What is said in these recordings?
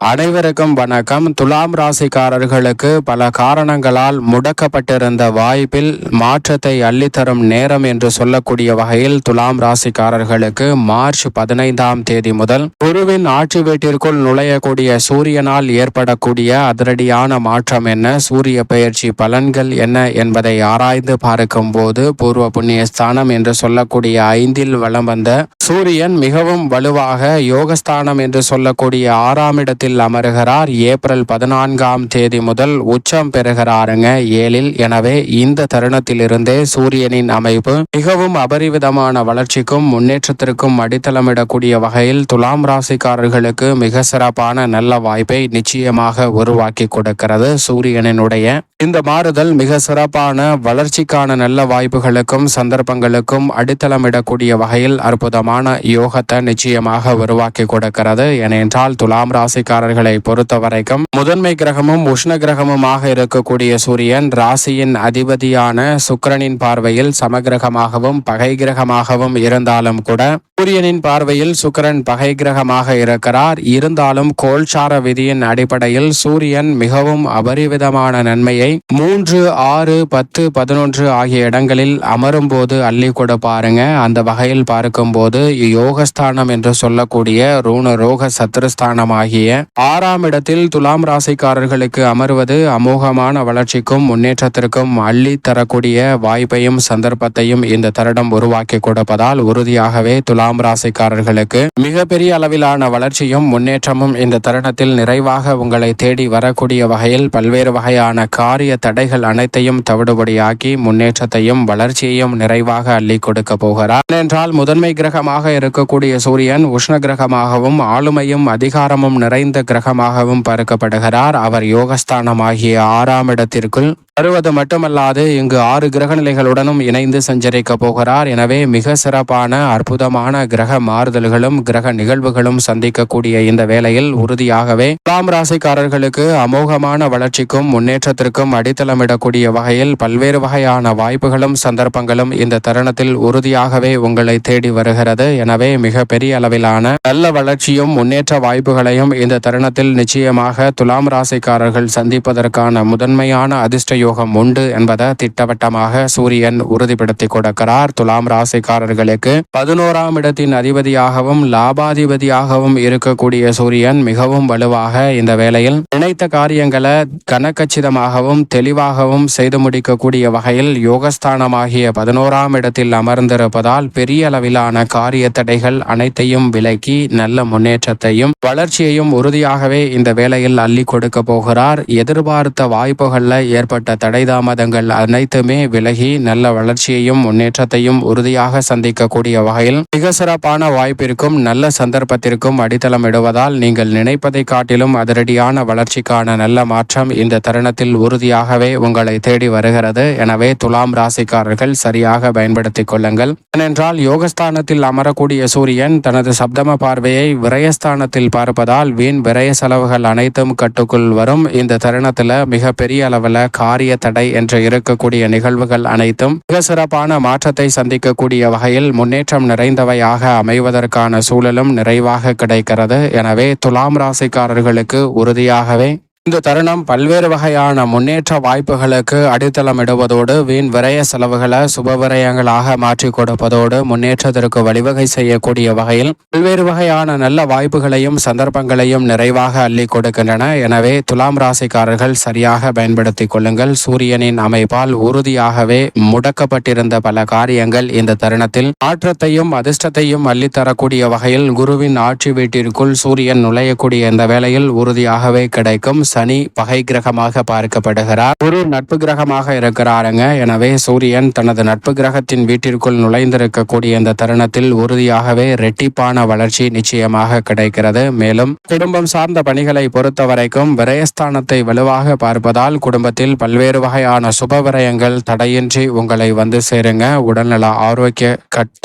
அனைவருக்கும் வணக்கம். துலாம் ராசிக்காரர்களுக்கு பல காரணங்களால் முடக்கப்பட்டிருந்த வாய்ப்பில் மாற்றத்தை அள்ளித்தரும் நேரம் என்று சொல்லக்கூடிய வகையில் துலாம் ராசிக்காரர்களுக்கு மார்ச் 15ஆம் தேதி முதல் குருவின் ஆட்சி வீட்டிற்குள் நுழையக்கூடிய சூரியனால் ஏற்படக்கூடிய அதிரடியான மாற்றம் என்ன, சூரிய பெயர்ச்சி பலன்கள் என்ன என்பதை ஆராய்ந்து பார்க்கும் போது பூர்வ புண்ணியஸ்தானம் என்று சொல்லக்கூடிய 5இல் வலம் வந்த சூரியன் மிகவும் வலுவாக யோகஸ்தானம் என்று சொல்லக்கூடிய 6ஆம் இடத்தில் அமருகிறார். ஏப்ரல் 14ஆம் தேதி முதல் உச்சம் பெறுகிறாருங்க 7இல். எனவே இந்த தருணத்திலிருந்தே சூரியனின் அமைப்பு மிகவும் அபரிவிதமான வளர்ச்சிக்கும் முன்னேற்றத்திற்கும் அடித்தளமிடக்கூடிய வகையில் துலாம் ராசிக்காரர்களுக்கு மிக சிறப்பான நல்ல வாய்ப்பை நிச்சயமாக உருவாக்கி கொடுக்கிறது. சூரியனினுடைய இந்த மாறுதல் மிக சிறப்பான வளர்ச்சிக்கான நல்ல வாய்ப்புகளுக்கும் சந்தர்ப்பங்களுக்கும் அடித்தளமிடக்கூடிய வகையில் அற்புதமான யோகத்தை நிச்சயமாக உருவாக்கி கொடுக்கிறது. ஏனென்றால் துலாம் ராசிக்காரர்களை பொறுத்தவரைக்கும் முதன்மை கிரகமும் உஷ்ண கிரகமுமாக இருக்கக்கூடிய சூரியன் ராசியின் அதிபதியான சுக்கிரனின் பார்வையில் சமகிரகமாகவும் பகை கிரகமாகவும் இருந்தாலும் கூட சூரியனின் பார்வையில் சுக்கிரன் பகை கிரகமாக இருக்கிறார். இருந்தாலும் கோல்சார விதியின் அடிப்படையில் சூரியன் மிகவும் அபரிவிதமான நன்மையை 3, 6, 10, 11 ஆகிய இடங்களில் அமரும் போது அள்ளி கொடுப்பாருங்க. அந்த வகையில் பார்க்கும்போது யோகஸ்தானம் என்று சொல்லக்கூடிய ரூண ரோக சத்ருஸ்தானம் ஆகிய 6ஆம் இடத்தில் துலாம் ராசிக்காரர்களுக்கு அமர்வது அமோகமான வளர்ச்சிக்கும் முன்னேற்றத்திற்கும் அள்ளி தரக்கூடிய வாய்ப்பையும் சந்தர்ப்பத்தையும் இந்த தருணம் உருவாக்கி கொடுப்பதால் உறுதியாகவே துலாம் ராசிக்காரர்களுக்கு மிகப்பெரிய அளவிலான வளர்ச்சியும் முன்னேற்றமும் இந்த தருணத்தில் நிறைவாக உங்களை தேடி வரக்கூடிய வகையில் பல்வேறு வகையான காரிய தடைகள் அனைத்தையும் தவிடுபடியாக்கி முன்னேற்றத்தையும் வளர்ச்சியையும் நிறைவாக அள்ளி கொடுக்க போகிறார். ஏனென்றால் முதன்மை கிரகமாக இருக்கக்கூடிய சூரியன் உஷ்ண கிரகமாகவும் ஆளுமையும் அதிகாரமும் நிறைந்த கிரகமாகவும் பார்க்கப்படுகிறார். அவர் யோகஸ்தானம் ஆகிய 6ஆம் இடத்திற்குள் வருவது மட்டுமல்லாது இங்கு 6 கிரக நிலைகளுடனும் இணைந்து சஞ்சரிக்க போகிறார். எனவே மிக சிறப்பான அற்புதமான கிரக மாறுதல்களும் கிரக நிகழ்வுகளும் சந்திக்கக்கூடிய இந்த வேளையில் உறுதியாகவே துலாம் ராசிக்காரர்களுக்கு அமோகமான வளர்ச்சிக்கும் முன்னேற்றத்திற்கும் அடித்தளமிடக்கூடிய வகையில் பல்வேறு வகையான வாய்ப்புகளும் சந்தர்ப்பங்களும் இந்த தருணத்தில் உறுதியாகவே உங்களை தேடி வருகிறது. எனவே மிக பெரிய அளவிலான நல்ல வளர்ச்சியும் முன்னேற்ற வாய்ப்புகளையும் இந்த தருணத்தில் நிச்சயமாக துலாம் ராசிக்காரர்கள் சந்திப்பதற்கான முதன்மையான அதிர்ஷ்ட யோகம் உண்டு என்பதை திட்டவட்டமாக சூரியன் உறுதிப்படுத்தி கொடுக்கிறார். துலாம் ராசிக்காரர்களுக்கு 11ஆம் இடத்தின் அதிபதியாகவும் லாபாதிபதியாகவும் இருக்கக்கூடிய சூரியன் மிகவும் வலுவாக இந்த வேளையில் நினைத்த காரியங்களை கனக்கச்சிதமாகவும் தெளிவாகவும் செய்து முடிக்கக்கூடிய வகையில் யோகஸ்தானமாகிய 11ஆம் இடத்தில் அமர்ந்திருப்பதால் பெரிய அளவிலான காரிய தடைகள் அனைத்தையும் விலக்கி நல்ல முன்னேற்றத்தையும் வளர்ச்சியையும் உறுதியாகவே இந்த வேளையில் அள்ளி கொடுக்க போகிறார். எதிர்பார்த்த வாய்ப்புகள்ல ஏற்பட்ட தடை தாமதங்கள் அனைத்துமே விலகி நல்ல வளர்ச்சியையும் முன்னேற்றத்தையும் உறுதியாக சந்திக்கக்கூடிய வகையில் மிக சிறப்பான வாய்ப்பிற்கும் நல்ல சந்தர்ப்பத்திற்கும் அடித்தளம் இடுவதால் நீங்கள் நினைப்பதை காட்டிலும் அதிரடியான வளர்ச்சிக்கான நல்ல மாற்றம் இந்த தருணத்தில் உறுதியாகவே உங்களை தேடி வருகிறது. எனவே துலாம் ராசிக்காரர்கள் சரியாக பயன்படுத்திக் கொள்ளுங்கள். ஏனென்றால் யோகஸ்தானத்தில் அமரக்கூடிய சூரியன் தனது சப்தம பார்வையை விரயஸ்தானத்தில் பார்ப்பதால் வீண் விரய செலவுகள் அனைத்தும் கட்டுக்குள் வரும். இந்த தருணத்தில் மிக பெரிய அளவில் காரிய தடை என்று இருக்கக்கூடிய நிகழ்வுகள் அனைத்தும் மிக சிறப்பான மாற்றத்தை சந்திக்கக்கூடிய வகையில் முன்னேற்றம் நிறைந்தவையாக அமைவதற்கான சூழலும் நிறைவாக கிடைக்கிறது. எனவே துலாம் ராசிக்காரர்களுக்கு உறுதியாகவே இந்த தருணம் பல்வேறு வகையான முன்னேற்ற வாய்ப்புகளுக்கு அடித்தளமிடுவதோடு வீண் விரய செலவுகளை சுப விரயங்களாக மாற்றி கொடுப்பதோடு முன்னேற்றத்திற்கு வழிவகை செய்யக்கூடிய வகையில் பல்வேறு வகையான நல்ல வாய்ப்புகளையும் சந்தர்ப்பங்களையும் நிறைவாக அள்ளி கொடுக்கின்றன. எனவே துலாம் ராசிக்காரர்கள் சரியாக பயன்படுத்திக் கொள்ளுங்கள். சூரியனின் அமைப்பால் உறுதியாகவே முடக்கப்பட்டிருந்த பல காரியங்கள் இந்த தருணத்தில் மாற்றத்தையும் அதிர்ஷ்டத்தையும் அள்ளித்தரக்கூடிய வகையில் குருவின் ஆட்சி வீட்டிற்குள் சூரியன் நுழையக்கூடிய இந்த வேளையில் உறுதியாகவே கிடைக்கும். சனி பகை கிரகமாக பார்க்கப்படுகிறார். குரு நட்பு கிரகமாக இருக்கிறாருங்க. எனவே சூரியன் தனது நட்பு கிரகத்தின் வீட்டிற்குள் நுழைந்திருக்கக்கூடிய இந்த தருணத்தில் உறுதியாகவே இரட்டிப்பான வளர்ச்சி நிச்சயமாக கிடைக்கிறது. மேலும் குடும்பம் சார்ந்த பணிகளை பொறுத்த வரைக்கும் விரயஸ்தானத்தை வலுவாக பார்ப்பதால் குடும்பத்தில் பல்வேறு வகையான சுப விரயங்கள் தடையின்றி உங்களை வந்து சேருங்க. உடல்நல ஆரோக்கிய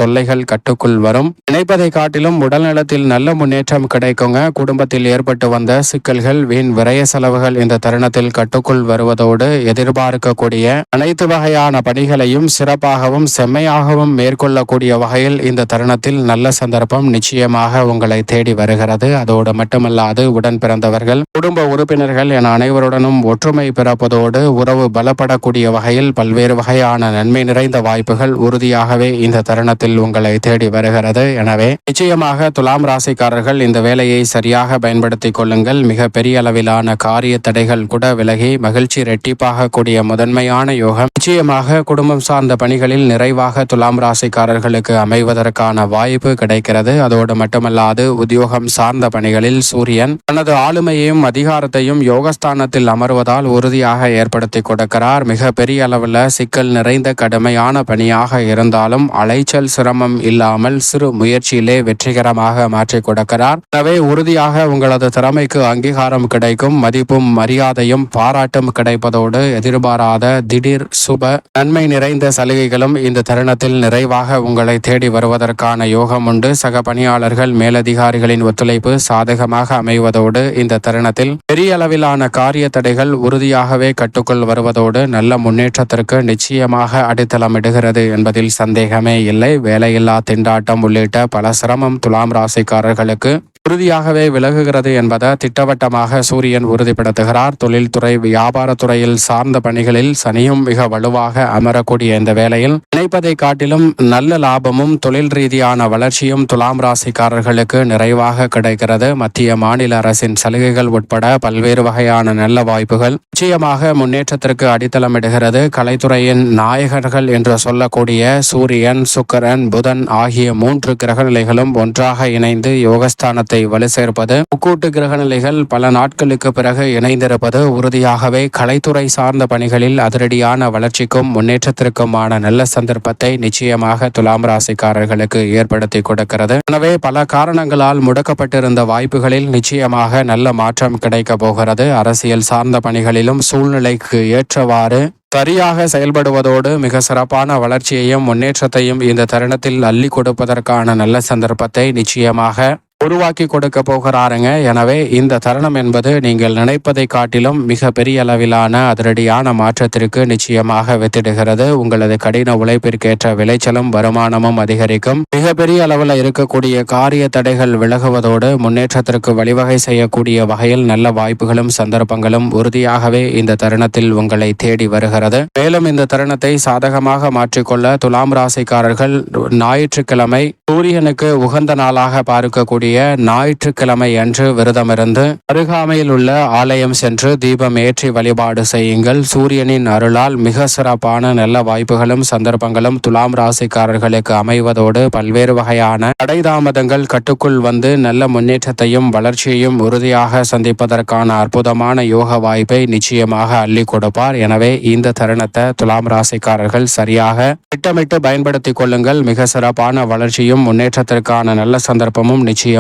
தொல்லைகள் கட்டுக்குள் வரும். நினைப்பதை காட்டிலும் உடல்நலத்தில் நல்ல முன்னேற்றம் கிடைக்குங்க. குடும்பத்தில் ஏற்பட்டு வந்த சிக்கல்கள் வீண் விரய செலவுகள் இந்த தருணத்தில் கட்டுக்குள் வருவதோடு எதிர்பார்க்கக்கூடிய அனைத்து வகையான பணிகளையும் சிறப்பாகவும் செம்மையாகவும் மேற்கொள்ளக்கூடிய வகையில் இந்த தருணத்தில் நல்ல சந்தர்ப்பம் நிச்சயமாக உங்களை தேடி வருகிறது. அதோடு மட்டுமல்லாது உடன் பிறந்தவர்கள், குடும்ப உறுப்பினர்கள் என அனைவருடனும் ஒற்றுமை பிறப்பதோடு உறவு பலப்படக்கூடிய வகையில் பல்வேறு வகையான நன்மை நிறைந்த வாய்ப்புகள் உறுதியாகவே இந்த தருணத்தில் உங்களை தேடி வருகிறது. எனவே நிச்சயமாக துலாம் ராசிக்காரர்கள் இந்த வேலையை சரியாக பயன்படுத்திக் கொள்ளுங்கள். மிக பெரிய அளவிலான காரிய தடைகள் கூட விலகி மகிழ்ச்சி ரெட்டிப்பாக கூடிய முதன்மையான யோகம் நிச்சயமாக குடும்பம் சார்ந்த பணிகளில் நிறைவாக துலாம் ராசிக்காரர்களுக்கு அமைவதற்கான வாய்ப்பு கிடைக்கிறது. அதோடு மட்டுமல்லாது உத்தியோகம் சார்ந்த பணிகளில் சூரியன் தனது ஆளுமையையும் அதிகாரத்தையும் யோகஸ்தானத்தில் அமர்வதால் உறுதியாக ஏற்படுத்தி கொடுக்கிறார். மிக பெரிய அளவில் சிக்கல் நிறைந்த கடுமையான பணியாக இருந்தாலும் அலைச்சல் சிரமம் இல்லாமல் சிறு முயற்சியிலே வெற்றிகரமாக மாற்றி கொடுக்கிறார். எனவே உறுதியாக உங்களது திறமைக்கு அங்கீகாரம் கிடைக்கும். மதிப்பும் மரியாதையும் பாராட்டும் கிடைப்பதோடு எதிர்பாராத திடீர் சுப நன்மை நிறைந்த சலுகைகளும் இந்த தருணத்தில் நிறைவாக உங்களை தேடி வருவதற்கான யோகம் உண்டு. சக பணியாளர்கள் மேலதிகாரிகளின் ஒத்துழைப்பு சாதகமாக அமைவதோடு இந்த தருணத்தில் பெரிய அளவிலான காரிய தடைகள் உறுதியாகவே கட்டுக்குள் வருவதோடு நல்ல முன்னேற்றத்திற்கு நிச்சயமாக அடித்தளமிடுகிறது என்பதில் சந்தேகமே இல்லை. வேலையில்லா திண்டாட்டம் உள்ளிட்ட பல சிரமம் துலாம் ராசிக்காரர்களுக்கு உறுதியாகவே விலகுகிறது என்பதை திட்டவட்டமாக சூரியன் உறுதிப்படுத்துகிறார். தொழில்துறை வியாபாரத்துறையில் சார்ந்த பணிகளில் சனியும் மிக வலுவாக அமரக்கூடிய இந்த வேளையில் நினைப்பதை காட்டிலும் நல்ல லாபமும் தொழில் ரீதியான வளர்ச்சியும் துலாம் ராசிக்காரர்களுக்கு நிறைவாக கிடைக்கிறது. மத்திய மாநில அரசின் சலுகைகள் உட்பட பல்வேறு வகையான நல்ல வாய்ப்புகள் நிச்சயமாக முன்னேற்றத்திற்கு அடித்தளமிடுகிறது. கலைத்துறையின் நாயகர்கள் என்று சொல்லக்கூடிய சூரியன், சுக்கிரன், புதன் ஆகிய 3 கிரகநிலைகளும் ஒன்றாக இணைந்து யோகஸ்தானத்தை வலு சேர்ப்பது, முக்கூட்டு கிரகநிலைகள் பல நாட்களுக்கு பிறகு இணைந்திருப்பது உறுதியாகவே கலைத்துறை சார்ந்த பணிகளில் அதிரடியான வளர்ச்சிக்கும் முன்னேற்றத்திற்குமான நல்ல சந்தர்ப்பத்தை நிச்சயமாக துலாம் ராசிக்காரர்களுக்கு ஏற்படுத்தி கொடுக்கிறது. எனவே பல காரணங்களால் முடக்கப்பட்டிருந்த வாய்ப்புகளில் நிச்சயமாக நல்ல மாற்றம் கிடைக்க போகிறது. அரசியல் சார்ந்த பணிகளிலும் சூழ்நிலைக்கு ஏற்றவாறு சரியாக செயல்படுவதோடு மிக சிறப்பான வளர்ச்சியையும் முன்னேற்றத்தையும் இந்த தருணத்தில் அள்ளி கொடுப்பதற்கான நல்ல சந்தர்ப்பத்தை நிச்சயமாக உருவாக்கி கொடுக்க போகிறாருங்க. எனவே இந்த தருணம் என்பது நீங்கள் நினைப்பதை காட்டிலும் மிக பெரிய அளவிலான அதிரடியான மாற்றத்திற்கு நிச்சயமாக வித்திடுகிறது. உங்களது கடின உழைப்பிற்கேற்ற விளைச்சலும் வருமானமும் அதிகரிக்கும். மிக பெரிய அளவில் இருக்கக்கூடிய காரிய தடைகள் விலகுவதோடு முன்னேற்றத்திற்கு வழிவகை செய்யக்கூடிய வகையில் நல்ல வாய்ப்புகளும் சந்தர்ப்பங்களும் உறுதியாகவே இந்த தருணத்தில் உங்களை தேடி வருகிறது. மேலும் இந்த தருணத்தை சாதகமாக மாற்றிக்கொள்ள துலாம் ராசிக்காரர்கள் ஞாயிற்றுக்கிழமை சூரியனுக்கு உகந்த நாளாக பார்க்கக்கூடிய ஞாயிற்றுக்கிழமை அன்று விரதமிருந்து அருகாமையில் உள்ள ஆலயம் சென்று தீபம் ஏற்றி வழிபாடு செய்யுங்கள். சூரியனின் அருளால் மிக சிறப்பான நல்ல வாய்ப்புகளும் சந்தர்ப்பங்களும் துலாம் ராசிக்காரர்களுக்கு அமைவதோடு பல்வேறு வகையான தடைதாமதங்கள் கட்டுக்குள் வந்து நல்ல முன்னேற்றத்தையும் வளர்ச்சியையும் உறுதியாக சந்திப்பதற்கான அற்புதமான யோக வாய்ப்பை நிச்சயமாக அள்ளி கொடுப்பார். எனவே இந்த தருணத்தை துலாம் ராசிக்காரர்கள் சரியாக திட்டமிட்டு பயன்படுத்திக் கொள்ளுங்கள். மிக சிறப்பான வளர்ச்சியும் முன்னேற்றத்திற்கான நல்ல சந்தர்ப்பமும் நிச்சயமாக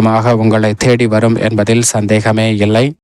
உங்களை தேடி வரும் என்பதில் சந்தேகமே இல்லை.